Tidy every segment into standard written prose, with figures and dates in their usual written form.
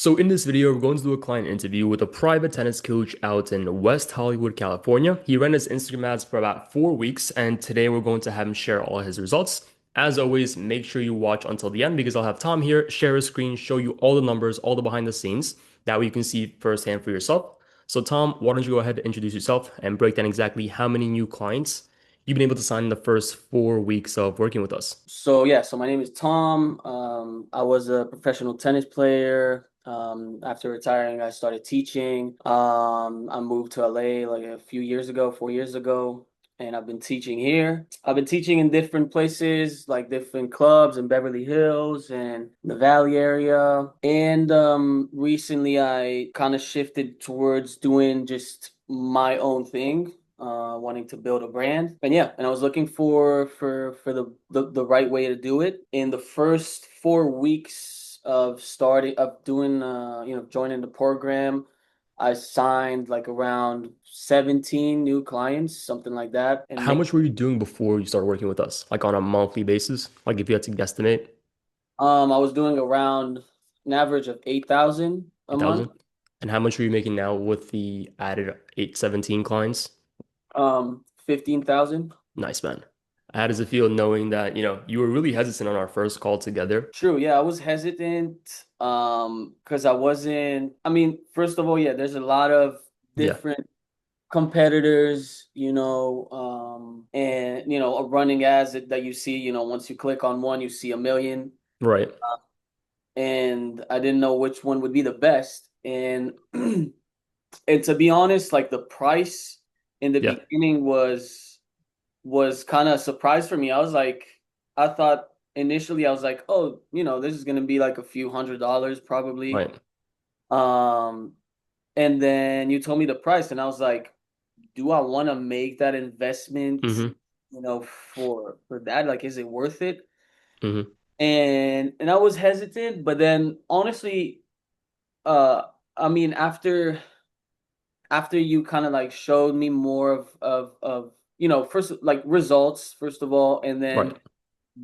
So in this video, we're going to do a client interview with a private tennis coach out in West Hollywood, California. He ran his Instagram ads for about 4 weeks, and today we're going to have him share all his results. As always, make sure you watch until the end because I'll have Tom here share his screen, show you all the numbers, all the behind the scenes. That way you can see firsthand for yourself. So Tom, why don't you go ahead and introduce yourself and break down exactly how many new clients you've been able to sign in the first 4 weeks of working with us. So my name is Tom. I was a professional tennis player. After retiring, I started teaching. I moved to LA like a few years ago, 4 years ago, and I've been teaching here. I've been teaching in different places, like different clubs in Beverly Hills and the Valley area. And recently, I kind of shifted towards doing just my own thing, wanting to build a brand. And yeah, and I was looking for the right way to do it. In the first 4 weeks of starting of doing joining the program, I signed like around 17 new clients, something like that. And How much were you doing before you started working with us? Like on a monthly basis? Like if you had to guesstimate, I was doing around an average of 8,000 a month. 8,000? And how much are you making now with the added 817 clients? 15,000. Nice, man. How does it feel knowing that, you were really hesitant on our first call together? True, yeah, I was hesitant because I wasn't, I mean, first of all, yeah, there's a lot of Yeah, different competitors, and running ads that you see, once you click on one, you see a million, right. and I didn't know which one would be the best. And and to be honest, like the price in the Yeah, beginning was kind of a surprise for me. I thought initially I was like, oh, this is gonna be like a few $100s probably. right. Um, and then you told me the price, and I was like, do I want to make that investment, Mm-hmm. for that? Like, is it worth it? Mm-hmm. And I was hesitant, but then honestly, uh, I mean, after you kind of like showed me more of first like results first of all, and then Right.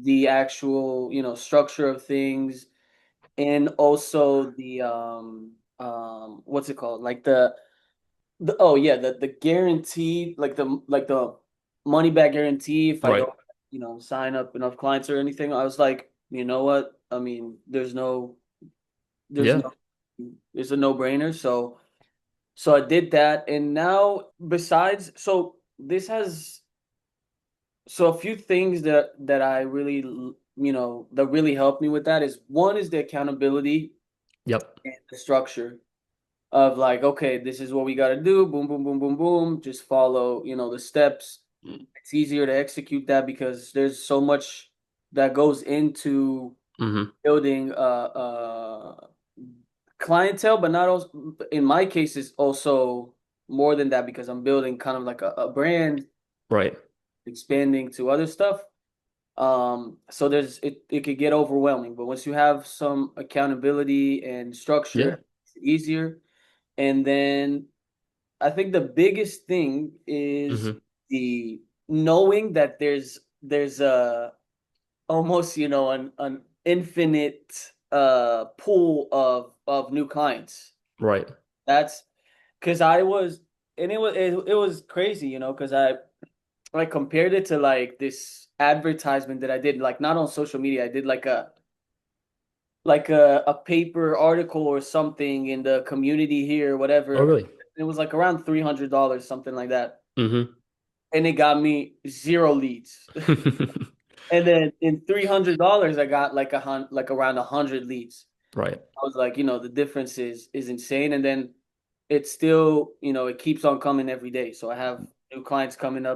the actual structure of things, and also the what's it called, like the oh yeah, the guaranteed, like the money back guarantee if I Right. don't sign up enough clients or anything. I was like, you know what, I mean, there's Yeah. no it's a no-brainer. So I did that, and now besides, so this has so a few things that I really that really helped me with that is, one is the accountability Yep. and the structure of like, okay, this is what we got to do, boom, boom, boom, boom, boom, just follow the steps. It's easier to execute that because there's so much that goes into Mm-hmm. building clientele, but not also, in my case, it's also more than that because I'm building kind of like a brand, Right. expanding to other stuff. So it could get overwhelming, but once you have some accountability and structure, Yeah. it's easier. And then I think the biggest thing is Mm-hmm. the knowing that there's a almost an infinite pool of new clients. Right. That's because I was, and it was crazy, because I compared it to like this advertisement that I did, like not on social media. I did like a paper article or something in the community here, Oh, whatever. really? It was like around $300, something like that, Mm-hmm. and it got me zero leads. And then in $300, I got like around 100 leads. Right. I was like, the difference is insane. And then it's still, it keeps on coming every day. So I have new clients coming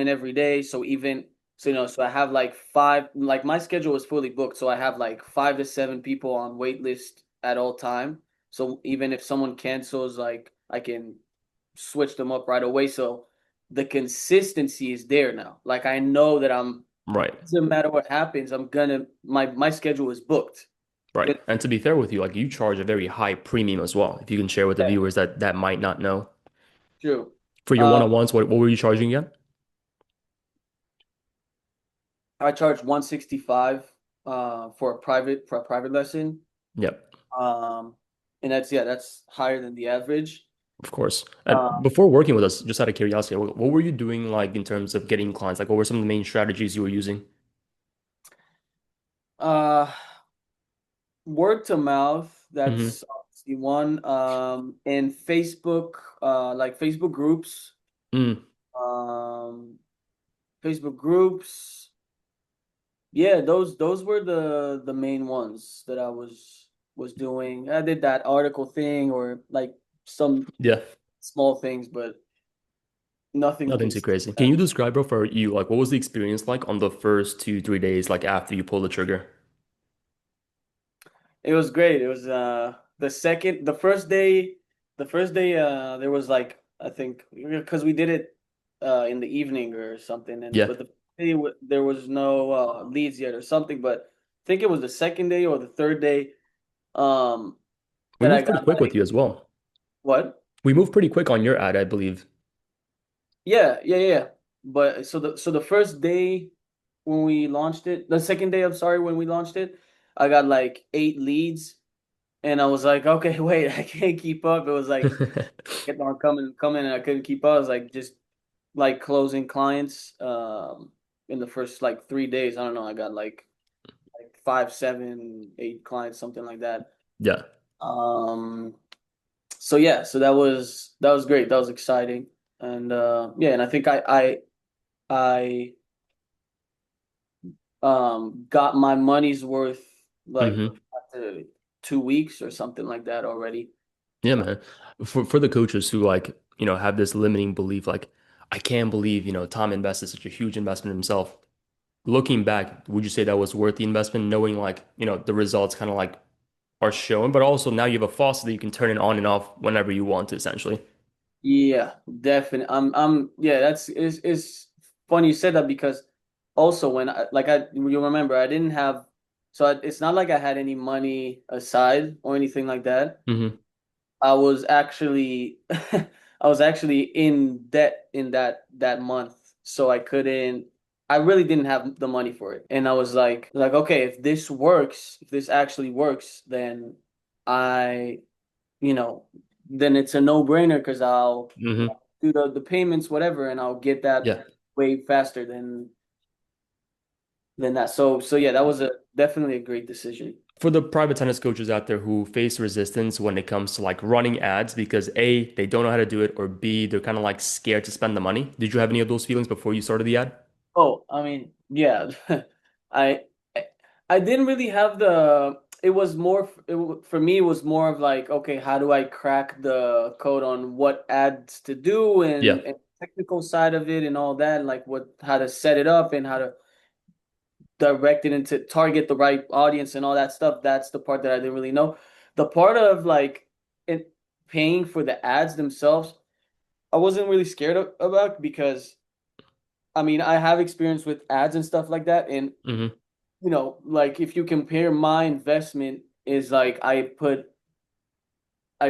every day. So I have like five, like my schedule is fully booked. So I have like 5 to 7 people on wait list at all time. So even if someone cancels, like I can switch them up right away. So the consistency is there now. Like I know that Right. doesn't matter what happens, my schedule is booked. Right. It, And to be fair with you, like you charge a very high premium as well. If you can share with the yeah, viewers that might not know. true. For your Uh, one-on-ones, what were you charging again? I charge 165 for a private lesson. Yep. Um, and that's yeah, that's higher than the average. Of course. And Uh, before working with us, just out of curiosity, what were you doing like in terms of getting clients? Like, what were some of the main strategies you were using? uh, Word to mouth, Hmm. that's obviously one. And Facebook, like Mm, um, Facebook groups. Yeah, those were the main ones that I was doing. I did that article thing or like some yeah, small things, but nothing nothing too consistent. crazy. Can you describe, bro, for you, like, what was the experience like on the first 2, 3 days, like after you pulled the trigger? It was great. It was the first day there was like I think because we did it in the evening or something, and Yeah, but there was no leads yet or something, but I think it was the second day or the third day um we that I moved pretty got quick with like you as well. what? We moved pretty quick on your ad, I believe. Yeah. But so the first day when we launched it, the second day, I'm sorry, when we launched it, I got like 8 leads. And I was like, okay, wait, I can't keep up. It was like kept on coming, and I couldn't keep up. I was like just like closing clients in the first like 3 days. I don't know, I got like 5, 7, 8 clients, something like that. Yeah. Um so yeah, so that was great. That was exciting. And yeah, and I think I got my money's worth like Hmm. after 2 weeks or something like that already. Yeah, So man. For the coaches who like, have this limiting belief, like, I can't believe, Tom invested such a huge investment himself. Looking back, would you say that was worth the investment, knowing like, the results kind of like are shown, but also now you have a faucet that you can turn it on and off whenever you want to, essentially. yeah, definitely. Yeah, it's funny you said that because also when you remember I didn't have it's not like I had any money aside or anything like that. Hmm. I was actually I was actually in debt in that month, so I really didn't have the money for it. And I was like okay, if this works, if this actually works, then I you know, then it's a no-brainer because I'll Hmm. do the payments, whatever, and I'll get that Yeah. way faster than that. So yeah, that was a definitely a great decision. For the private tennis coaches out there who face resistance when it comes to like running ads because A, they don't know how to do it, or B, they're kind of like scared to spend the money. Did you have any of those feelings before you started the ad? Oh, I mean, yeah, I I I didn't really have the. It was more for me. It was more of like, okay, how do I crack the code on what ads to do Yeah. and technical side of it and all that, like how to set it up and how to direct it into target the right audience and all that stuff. That's the part that I didn't really know. The part of like it paying for the ads themselves, I wasn't really scared about because I mean I have experience with ads and stuff like that, and Hmm. like if you compare my investment is like I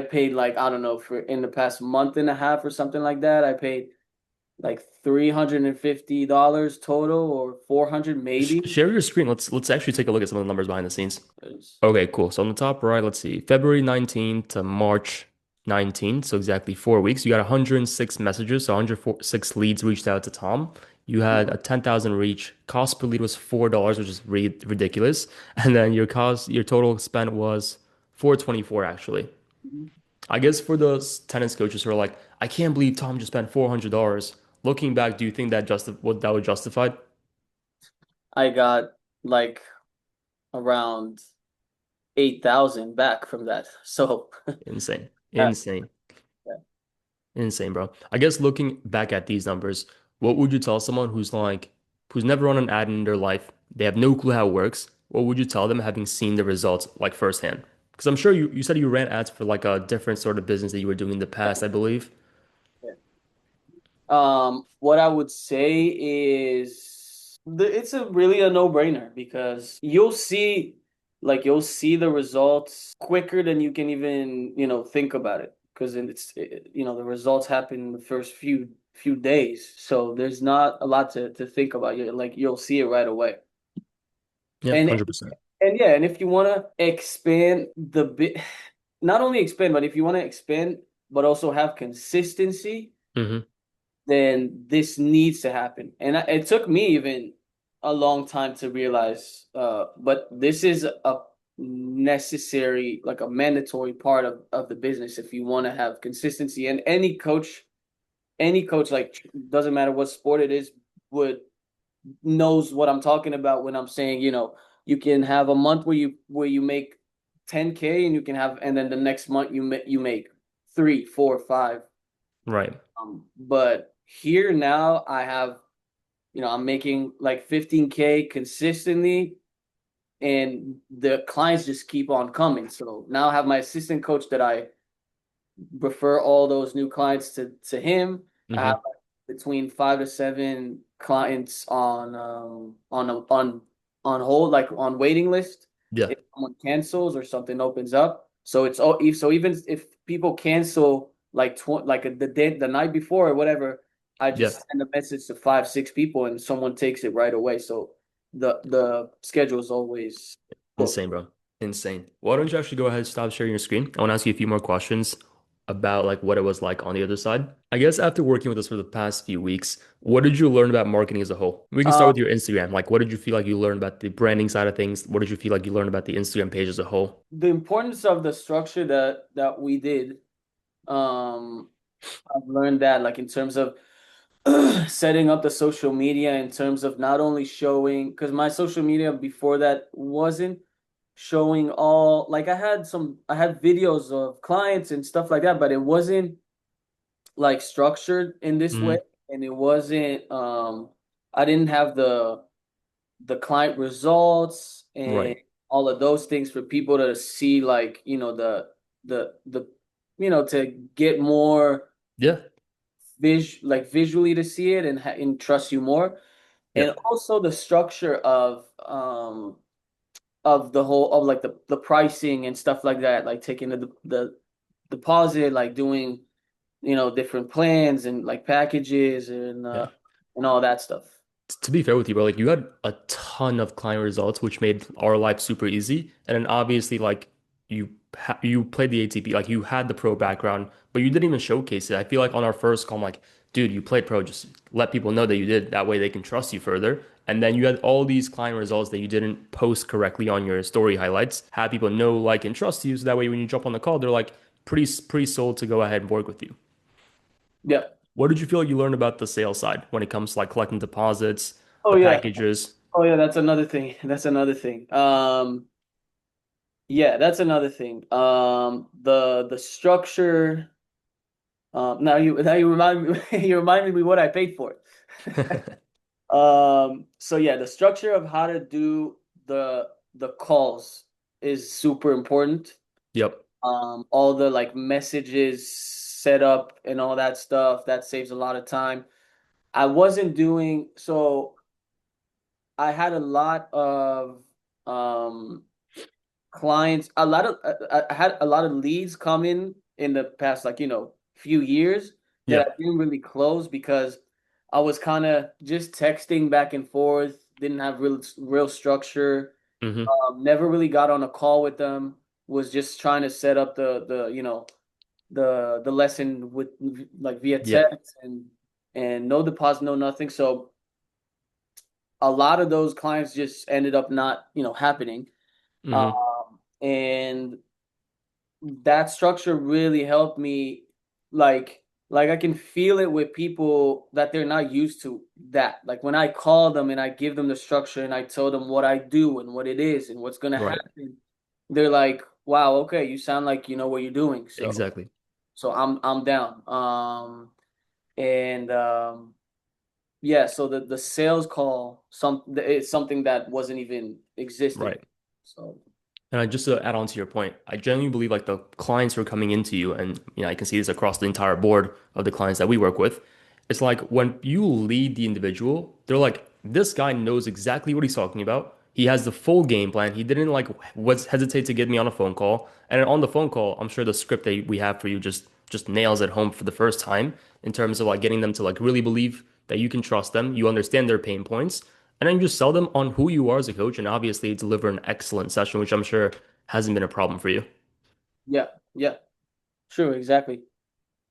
paid like I don't know for in the past month and a half or something like that. I paid like $350 total or 400 maybe. Share your screen. Let's actually take a look at some of the numbers behind the scenes. 'Cause- Okay, cool. So on the top right, let's see, February 19th to March 19th, so exactly 4 weeks. You got 106 messages, so 106 leads reached out to Tom. You had Mhm. a 10,000 reach. Cost per lead was $4, which is ridiculous. And then your total spent was 424 actually. I guess for those tennis coaches who are like, I can't believe Tom just spent $400. Looking back, do you think that was justified? I got like around 8,000 back from that. So Insane. uh, Insane. Insane, bro. I guess looking back at these numbers, what would you tell someone who's never run an ad in their life? They have no clue how it works. What would you tell them having seen the results like firsthand? Because I'm sure you said you ran ads for like a different sort of business that you were doing in the past, I believe. what I would say is it's a really a no-brainer because you'll see the results quicker than you can even, think about it. Because the results happen in the first few days. So there's not a lot to think about. You'll see it right away. Yeah, And 100%. and yeah, and if you want to expand the bit not only expand, but if you want to expand, but also have consistency, Hmm. then this needs to happen. And it took me even a long time to realize, but this is a necessary, like a mandatory part of the business if you want to have consistency. And any coach, like doesn't matter what sport it is, would knows what I'm talking about when I'm saying, you can have a month where you make 10K and you can have, and then the next month you make three, four, five. Right. But here now I have, I'm making like 15K consistently, and the clients just keep on coming. So now I have my assistant coach that I refer all those new clients to him. I have Hmm. like between 5 to 7 clients on hold, like on waiting list. Yeah. If someone cancels or something opens up, so it's all so even if people cancel like the night before or whatever, I Yeah. just send a message to 5, 6 people and someone takes it right away. So the schedule is always booked. Insane, bro. Insane. Why don't you actually go ahead and stop sharing your screen? I want to ask you a few more questions about like what it was like on the other side. I guess after working with us for the past few weeks, what did you learn about marketing as a whole? We can start Um, with your Instagram. Like, what did you feel like you learned about the branding side of things? What did you feel like you learned about the Instagram page as a whole? the importance of the structure that we did. Um, I've learned that like in terms of setting up the social media, in terms of not only showing, because my social media before that wasn't showing all, like I had videos of clients and stuff like that, but it wasn't like structured in this way, Hmm. and it wasn't I didn't have the client results and Right. all of those things for people to see, like, the to get more Yeah. visually to see it and trust you more. And Yep. also the structure of the whole of like the pricing and stuff like that, like taking the deposit, like doing, different plans and like packages Yeah. and all that stuff. To be fair with you, bro, like you had a ton of client results, which made our life super easy. And then obviously, like you played the ATP, like you had the pro background, but you didn't even showcase it. I feel like on our first call, I'm like, dude, you played pro. Just let people know that you did. That way, they can trust you further. And then you had all these client results that you didn't post correctly on your story highlights. Have people know, like, and trust you, so that way when you jump on the call, they're like pretty sold to go ahead and work with you. Yeah. What did you feel like you learned about the sales side when it comes to like collecting deposits, Oh the yeah. packages? Oh yeah, that's another thing. That's another thing. Yeah, that's another thing. The structure. Now you remind me you reminded me what I paid for it. So yeah, the structure of how to do the calls is super important. Yep. All the like messages set up and all that stuff, that saves a lot of time. I wasn't doing so. I had a lot of um clients, I had a lot of leads come in the past, like, few years that I Yep. didn't really close because I was kind of just texting back and forth, didn't have real structure, Hmm. never really got on a call with them, was just trying to set up the lesson with like via Yep. text and no deposit, no nothing. So a lot of those clients just ended up not, happening. Hmm. And that structure really helped me, like I can feel it with people that they're not used to that. Like when I call them and I give them the structure and I tell them what I do and what it is and what's gonna Right. happen, they're like, "Wow, okay, you sound like you know what you're doing." Exactly. So I'm down. And yeah, so the sales call, it's something that wasn't even existing. Right. So And I just to add on to your point, I genuinely believe like the clients who are coming into you, and I can see this across the entire board of the clients that we work with. It's like when you lead the individual, they're like, this guy knows exactly what he's talking about. He has the full game plan. He didn't like was hesitate to get me on a phone call. And on the phone call, I'm sure the script that we have for you just nails it home for the first time in terms of like getting them to like really believe that you can trust them, you understand their pain points, and then just sell them on who you are as a coach and obviously deliver an excellent session, which I'm sure hasn't been a problem for you. yeah. Yeah, true, exactly.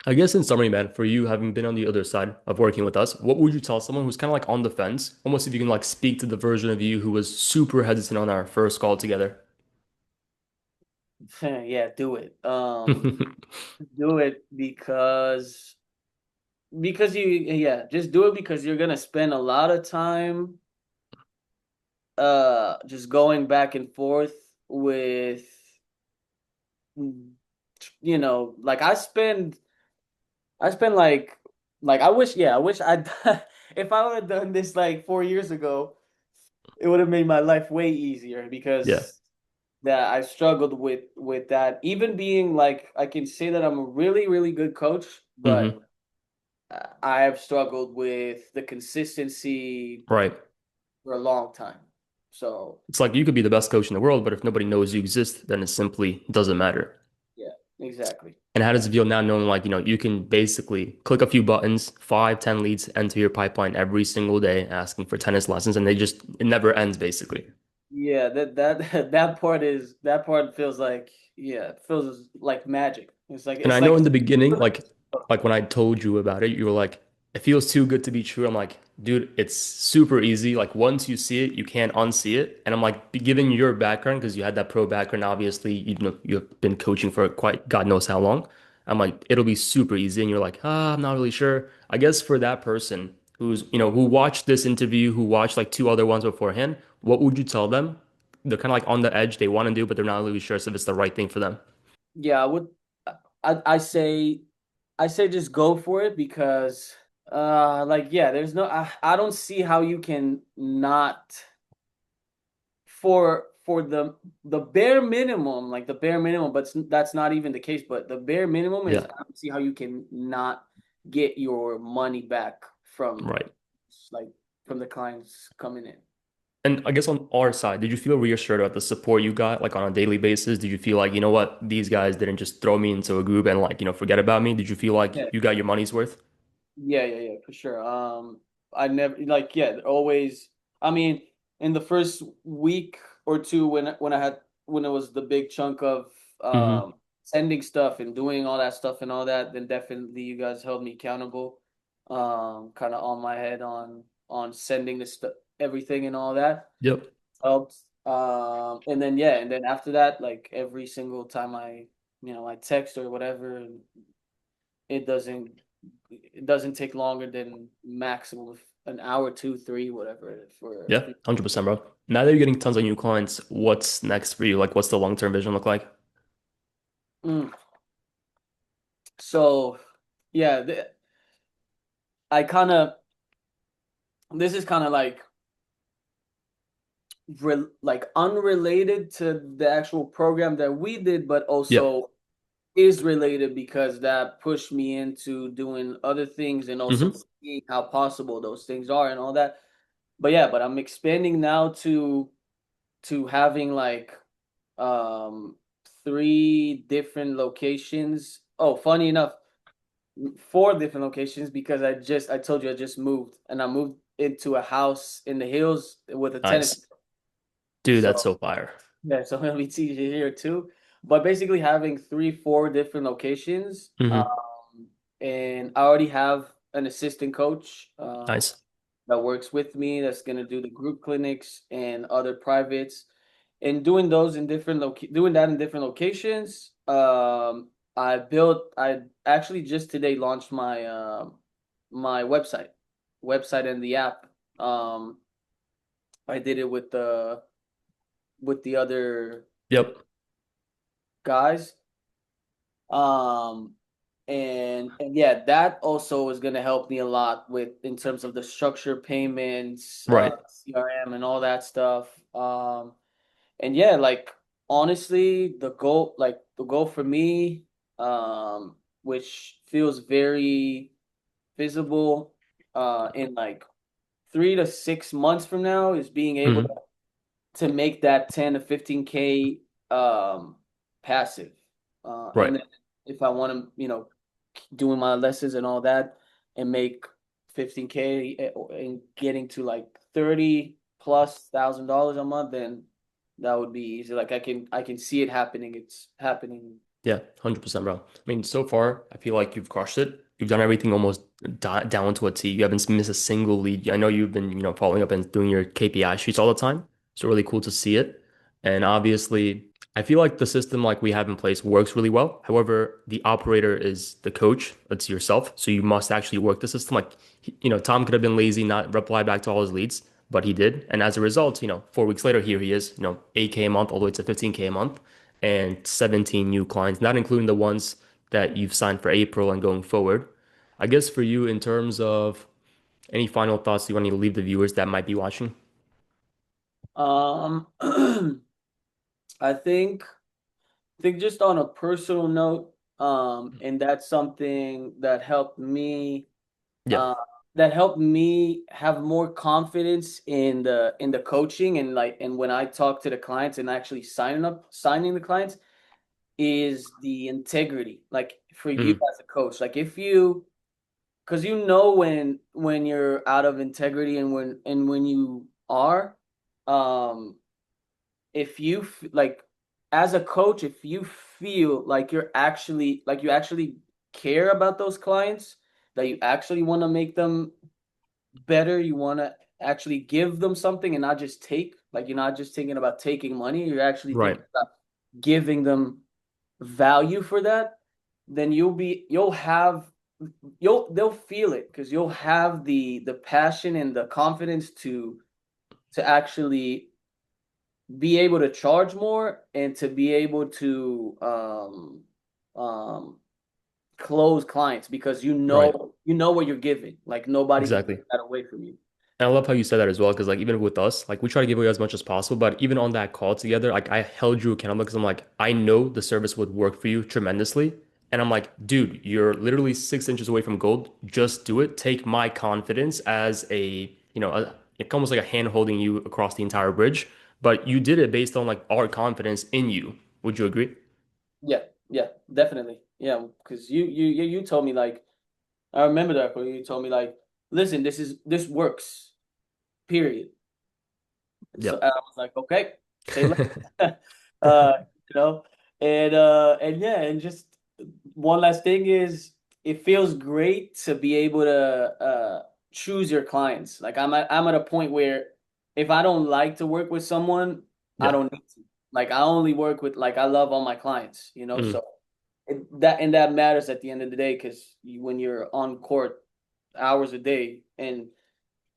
I guess in summary, man, for you having been on the other side of working with us, what would you tell someone who's kind of like on the fence? Almost if you can like speak to the version of you who was super hesitant on our first call together. Yeah, do it. Do it because you yeah, just do it because you're gonna spend a lot of time just going back and forth with like I spend like I wish I if I would have done this like 4 years ago, it would have made my life way easier Yeah. because that I struggled with that. Even being like I can say that I'm a really, really good coach, but Hmm. I have struggled with the consistency Right. for a long time. So It's like you could be the best coach in the world, but if nobody knows you exist, then it simply doesn't matter. yeah, exactly. And how does it Exactly. feel now knowing like, you can basically click a few buttons, 5, 10 leads enter your pipeline every single day asking for tennis lessons and it never ends basically. Yeah, that part feels like yeah, it feels like magic. And I It's know like in the beginning, like when I told you about it, you were like, it feels too good to be true. I'm like, dude, it's super easy. Like once you see it, you can't unsee it. And I'm like, given your background, because you had that pro background, obviously, you've been coaching for quite God knows how long. I'm like, it'll be super easy. And you're like, I'm not really sure. I guess for that person who watched this interview, who watched like two other ones beforehand, what would you tell them? They're kind of like on the edge, they want to do, but they're not really sure if it's the right thing for them. yeah, I would I say just go for it because like yeah, there's no I don't see how you can not for the bare minimum, like the bare minimum, but that's not even the case, but the bare minimum is Yeah, I don't see how you can not get your money back right. like from the clients coming in. And I guess on our side, did you feel reassured about the support you got like on a daily basis? Did you feel like, you know what, these guys didn't just throw me into a group and like, forget about me? Did you feel like Yeah. you got your money's worth? Yeah, for sure. I never like yeah, always. I mean, in the first week or two when it was the big chunk of Hmm. sending stuff and doing all that stuff and all that, then definitely you guys held me accountable. Kind of on my head on sending the stuff, everything and all that Yep. helped. And then yeah, and then after that, like every single time I text or whatever, it doesn't it doesn't take longer than maximum of an hour, two, three, whatever Yeah, 100%, bro. Now that you're getting tons of new clients, what's next for you? Like, what's the long-term vision look like? Mm. So yeah, I kind of this is kind of like unrelated to the actual program that we did, but Yep. also is related because that pushed me into doing other things and also Hmm. seeing how possible those things are and all that. But yeah, but I'm expanding now to having like um 3 different locations. Oh, funny enough, 4 different locations because I told you I just moved and I moved into a house in the hills with a tennis. Nice. Dude, So that's so fire. yeah, so I'm gonna be teaching here too. But basically having 3, 4 different locations. Hmm. And I already have an assistant coach Nice. that works with me that's gonna do the group clinics and other privates. And doing that in different locations. I actually just today launched my website and the app. Um, I did it with the other Yep. guys. Um, and yeah, that also is gonna help me a lot with in terms of the structure payments, Right. CRM and all that stuff. And yeah, like honestly, the goal for me, which feels very visible, in like 3 to 6 months from now, is being able Hmm. to make that 10 to 15K passive. Right. And then if I want to, doing my lessons and all that and make 15K and getting to like 30 plus $1,000 a month, then that would be easy. Like I can see it happening. It's happening Yeah, 100%, bro. I mean, so far, I feel like you've crushed it. You've done everything almost down to a T. You haven't missed a single lead. I know you've been, following up and doing your KPI sheets all the time. So really cool to see it. And obviously, I feel like the system like we have in place works really well. However, the operator is the coach. It's yourself. So you must actually work the system. Like, Tom could have been lazy, not reply back to all his leads, but he did. And as a result, 4 weeks later, here he is, 8K a month all the way to 15K a month and 17 new clients, not including the ones that you've signed for April and going forward. I guess for you, in terms of any final thoughts you want to leave the viewers that might be watching? Um, I think just on a personal note, and that's something Yeah. uh, that helped me have more confidence in the coaching and when I talk to the clients and actually signing the clients is the integrity. Like for you Mm, as a coach, like if you because you know when you're out of integrity and when you are, um, if you like as a coach, if you feel like you actually care about those clients, that you actually want to make them better, you want to actually give them something and not just take, like you're not just thinking about taking money, you're actually right. thinking about giving them value for that, then they'll feel it because you'll have the passion and the confidence to actually be able to charge more and to be able to um close clients because Right. you know what you're giving. Like nobody can Exactly. take that away from you. And I love how you said that as well, because like even with us, like we try to give away as much as possible, but even on that call together, like I held you accountable because I'm like, I know the service would work for you tremendously. And I'm like, dude, you're literally 6 inches away from gold. Just do it. Take my confidence as it's almost like a hand holding you across the entire bridge. But you did it based on like our confidence in you. Would you agree? Yeah, yeah, definitely. Yeah, because you told me like I remember that when you told me like, listen, this works, period. And so Yeah. I was like, okay, say less. uh, you know, and yeah, and just one last thing is it feels great to be able to choose your clients. Like I'm at a point where if I don't like to work with someone, I Yeah. don't need to. Like I only work with like I love all my clients, Mm, so that matters at the end of the day because when you're on court hours a day and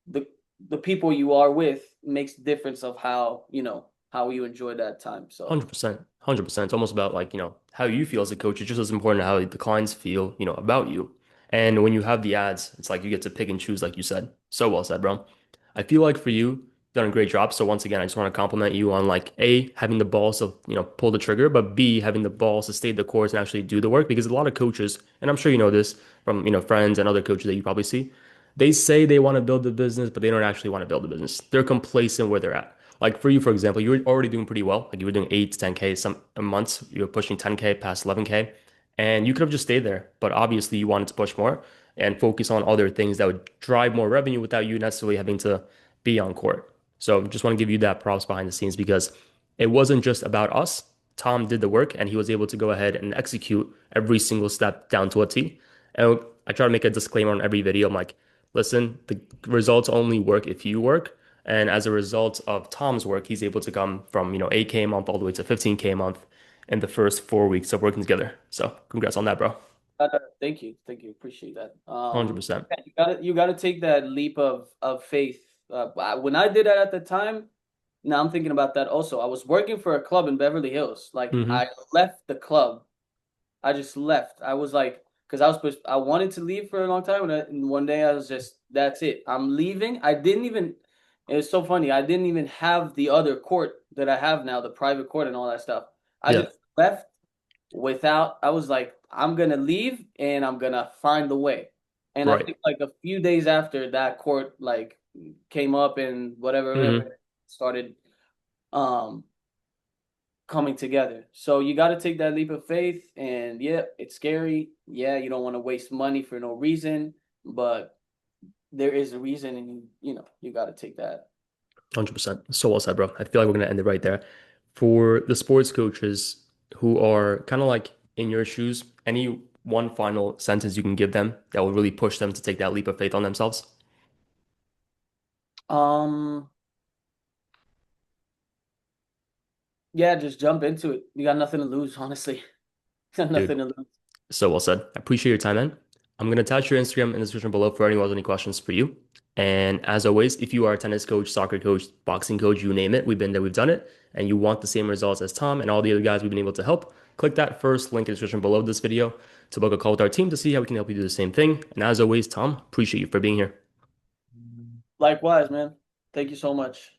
the the people you are with makes the difference of how you enjoy that time. So 100%. 100%. It's almost about like, how you feel as a coach. It's just as important how the clients feel, about you. And when you have the ads, it's like you get to pick and choose, like you said. So well said, bro. I feel like for you, you've done a great job. So once again, I just want to compliment you on like A, having the balls to, pull the trigger, but B, having the balls to stay the course and actually do the work. Because a lot of coaches, and I'm sure you know this from, friends and other coaches that you probably see, they say they want to build the business, but they don't actually want to build the business. They're complacent where they're at. Like for you, for example, you were already doing pretty well. Like you were doing 8 to 10K some months. You were pushing 10K past 11K, and you could have just stayed there. But obviously, you wanted to push more and focus on other things that would drive more revenue without you necessarily having to be on court. So just want to give you that props behind the scenes because it wasn't just about us. Tom did the work and he was able to go ahead and execute every single step down to a T. And I try to make a disclaimer on every video. I'm like, listen, the results only work if you work. And as a result of Tom's work, he's able to come from, 8K a month all the way to 15K a month in the first 4 weeks of working together. So congrats on that, bro. thank you, appreciate that. 100%. Yeah, you gotta take that leap of faith. When I did that at the time, now I'm thinking about that also. I was working for a club in Beverly Hills. Like Hmm. I left the club. I just left. I was like, because I wanted to leave for a long time, and one day I was just, that's it. I'm leaving. I didn't even. It was so funny. I didn't even have the other court that I have now, the private court and all that stuff. I Yeah, just left without. I was like, I'm gonna leave and I'm gonna find the way. And I right. think like a few days after that court like came up and whatever Hmm. started um coming together. So you got to take that leap of faith. And yeah, it's scary. Yeah, you don't want to waste money for no reason, but there is a reason, and you got to take that. 100%. So well said, bro. I feel like we're gonna end it right there. For the sports coaches who are kind of like in your shoes, any one final sentence you can give them that will really push them to take that leap of faith on themselves? Um, yeah, just jump into it. You got nothing to lose, honestly. Got Dude, nothing to lose. so well said. I appreciate your time, man. I'm going to attach your Instagram in the description below for anyone who has any questions for you. And as always, if you are a tennis coach, soccer coach, boxing coach, you name it, we've been there, we've done it, and you want the same results as Tom and all the other guys we've been able to help, click that first link in the description below this video to book a call with our team to see how we can help you do the same thing. And as always, Tom, appreciate you for being here. Likewise, man. Thank you so much.